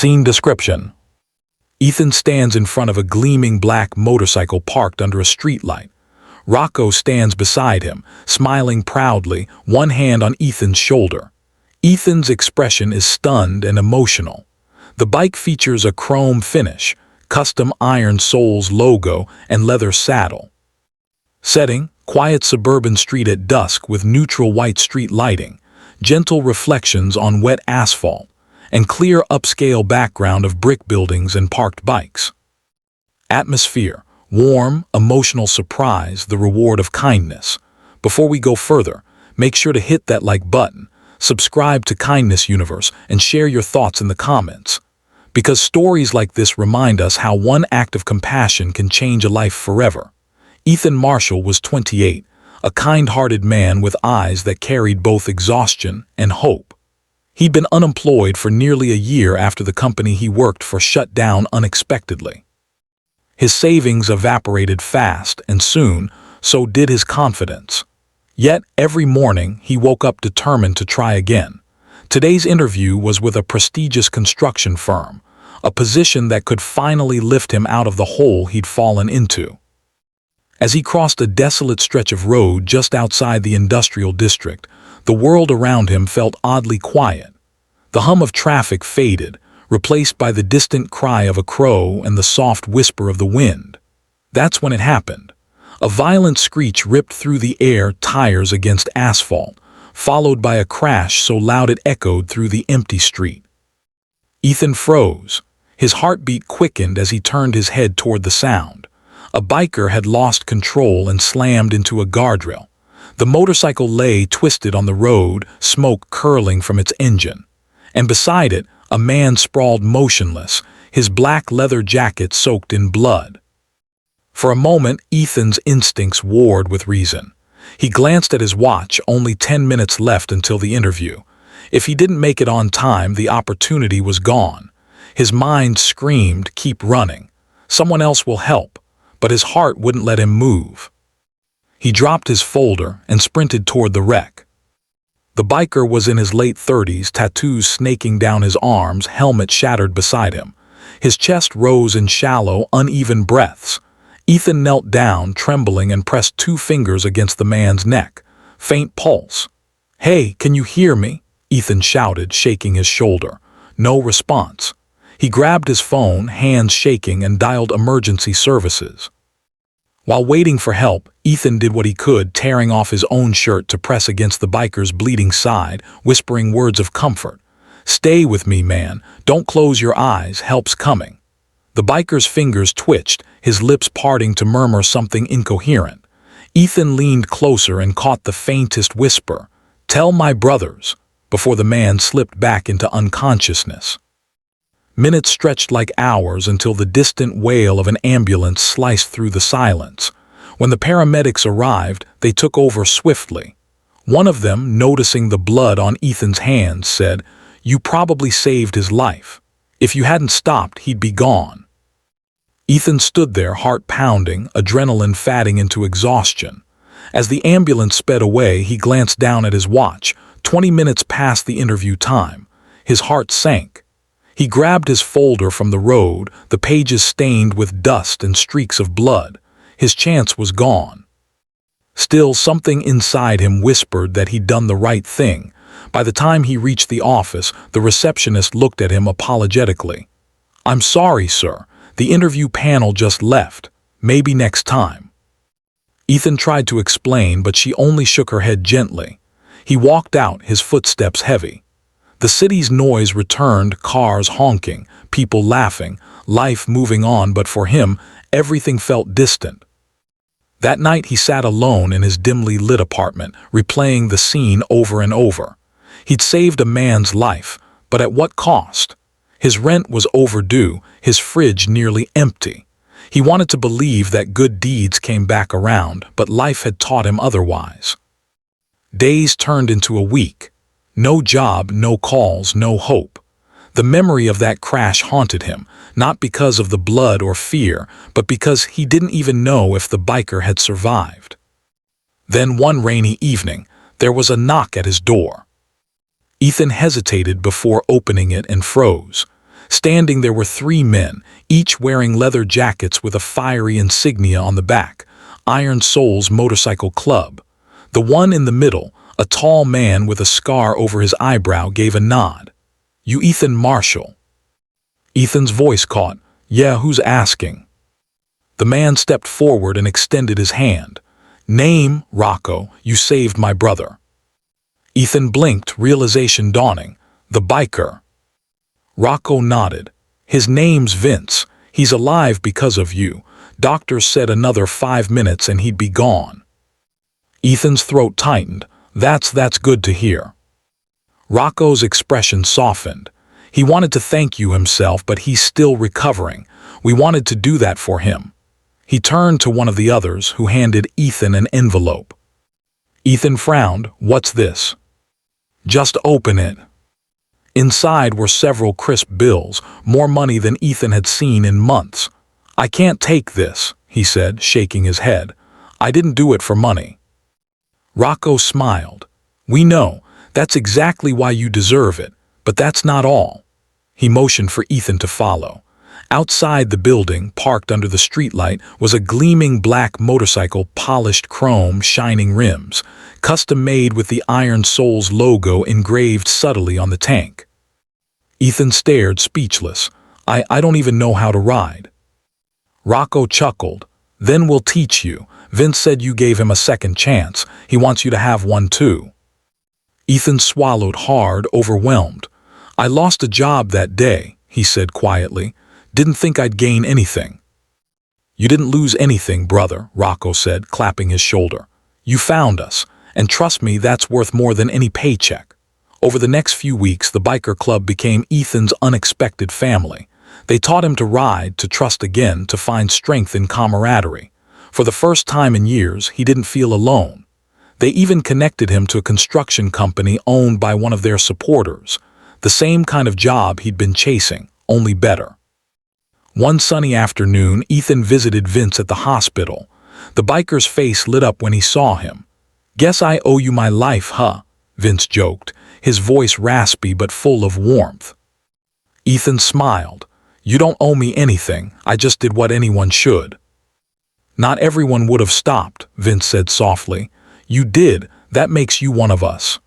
Scene description. Ethan stands in front of a gleaming black motorcycle parked under a streetlight. Rocco stands beside him, smiling proudly, one hand on Ethan's shoulder. Ethan's expression is stunned and emotional. The bike features a chrome finish, custom iron soles logo, and leather saddle. Setting: quiet suburban street at dusk with neutral white street lighting, gentle reflections on wet asphalt, and clear upscale background of brick buildings and parked bikes. Atmosphere: warm, emotional surprise, the reward of kindness. Before we go further, make sure to hit that like button, subscribe to Kindness Universe, and share your thoughts in the comments. Because stories like this remind us how one act of compassion can change a life forever. Ethan Marshall was 28, a kind-hearted man with eyes that carried both exhaustion and hope. He'd been unemployed for nearly a year after the company he worked for shut down unexpectedly. His savings evaporated fast, and soon, so did his confidence. Yet, every morning, he woke up determined to try again. Today's interview was with a prestigious construction firm, a position that could finally lift him out of the hole he'd fallen into. As he crossed a desolate stretch of road just outside the industrial district, the world around him felt oddly quiet. The hum of traffic faded, replaced by the distant cry of a crow and the soft whisper of the wind. That's when it happened. A violent screech ripped through the air, tires against asphalt, followed by a crash so loud it echoed through the empty street. Ethan froze. His heartbeat quickened as he turned his head toward the sound. A biker had lost control and slammed into a guardrail. The motorcycle lay twisted on the road, smoke curling from its engine. And beside it, a man sprawled motionless, his black leather jacket soaked in blood. For a moment, Ethan's instincts warred with reason. He glanced at his watch, only 10 minutes left until the interview. If he didn't make it on time, the opportunity was gone. His mind screamed, "Keep running. Someone else will help," but his heart wouldn't let him move. He dropped his folder and sprinted toward the wreck. The biker was in his late 30s, tattoos snaking down his arms, helmet shattered beside him. His chest rose in shallow, uneven breaths. Ethan knelt down, trembling, and pressed 2 fingers against the man's neck. Faint pulse. "Hey, can you hear me?" Ethan shouted, shaking his shoulder. No response. He grabbed his phone, hands shaking, and dialed emergency services. While waiting for help, Ethan did what he could, tearing off his own shirt to press against the biker's bleeding side, whispering words of comfort. "Stay with me, man. Don't close your eyes. Help's coming." The biker's fingers twitched, his lips parting to murmur something incoherent. Ethan leaned closer and caught the faintest whisper, "Tell my brothers," before the man slipped back into unconsciousness. Minutes stretched like hours until the distant wail of an ambulance sliced through the silence. When the paramedics arrived, they took over swiftly. One of them, noticing the blood on Ethan's hands, said, "You probably saved his life. If you hadn't stopped, he'd be gone." Ethan stood there, heart pounding, adrenaline fatting into exhaustion. As the ambulance sped away, he glanced down at his watch, 20 minutes past the interview time. His heart sank. He grabbed his folder from the road, the pages stained with dust and streaks of blood. His chance was gone. Still, something inside him whispered that he'd done the right thing. By the time he reached the office, the receptionist looked at him apologetically. "I'm sorry, sir. The interview panel just left. Maybe next time." Ethan tried to explain, but she only shook her head gently. He walked out, his footsteps heavy. The city's noise returned, cars honking, people laughing, life moving on, but for him, everything felt distant. That night he sat alone in his dimly lit apartment, replaying the scene over and over. He'd saved a man's life, but at what cost? His rent was overdue, his fridge nearly empty. He wanted to believe that good deeds came back around, but life had taught him otherwise. Days turned into a week. No job, no calls, no hope. The memory of that crash haunted him, not because of the blood or fear, but because he didn't even know if the biker had survived. Then one rainy evening, there was a knock at his door. Ethan hesitated before opening it and froze. Standing there were three men, each wearing leather jackets with a fiery insignia on the back, Iron Soul's Motorcycle Club. The one in the middle, a tall man with a scar over his eyebrow, gave a nod. "You Ethan Marshall?" Ethan's voice caught. "Yeah, who's asking?" The man stepped forward and extended his hand. "Name, Rocco, you saved my brother." Ethan blinked, realization dawning. "The biker." Rocco nodded. "His name's Vince. He's alive because of you. Doctors said another 5 minutes and he'd be gone." Ethan's throat tightened. That's good to hear." Rocco's expression softened. "He wanted to thank you himself, but he's still recovering. We wanted to do that for him." He turned to one of the others, who handed Ethan an envelope. Ethan frowned. "What's this?" "Just open it." Inside were several crisp bills, more money than Ethan had seen in months. "I can't take this," he said, shaking his head. "I didn't do it for money." Rocco smiled. "We know. That's exactly why you deserve it. But that's not all." He motioned for Ethan to follow. Outside the building, parked under the streetlight, was a gleaming black motorcycle, polished chrome, shining rims, custom made with the Iron Soul's logo engraved subtly on the tank. Ethan stared, speechless. I don't even know how to ride." Rocco chuckled. "Then we'll teach you. Vince said you gave him a second chance. He wants you to have one too." Ethan swallowed hard, overwhelmed. "I lost a job that day," he said quietly. "Didn't think I'd gain anything." "You didn't lose anything, brother," Rocco said, clapping his shoulder. "You found us, and trust me, that's worth more than any paycheck." Over the next few weeks, the biker club became Ethan's unexpected family. They taught him to ride, to trust again, to find strength in camaraderie. For the first time in years, he didn't feel alone. They even connected him to a construction company owned by one of their supporters. The same kind of job he'd been chasing, only better. One sunny afternoon, Ethan visited Vince at the hospital. The biker's face lit up when he saw him. "Guess I owe you my life, huh?" Vince joked, his voice raspy but full of warmth. Ethan smiled. "You don't owe me anything. I just did what anyone should." "Not everyone would have stopped," Vince said softly. "You did. That makes you one of us."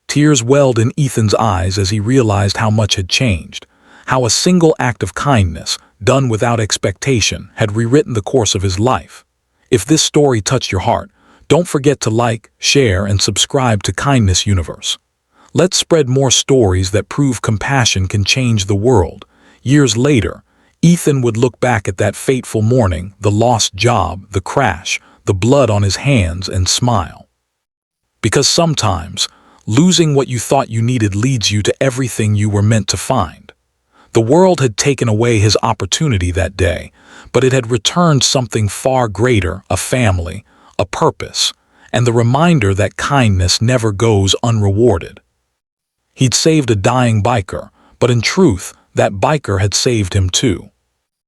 Tears welled in Ethan's eyes as he realized how much had changed, how a single act of kindness, done without expectation, had rewritten the course of his life. If this story touched your heart, don't forget to like, share, and subscribe to Kindness Universe. Let's spread more stories that prove compassion can change the world. Years later, Ethan would look back at that fateful morning, the lost job, the crash, the blood on his hands, and smile. Because sometimes, losing what you thought you needed leads you to everything you were meant to find. The world had taken away his opportunity that day, but it had returned something far greater, a family, a purpose, and the reminder that kindness never goes unrewarded. He'd saved a dying biker, but in truth, that biker had saved him too.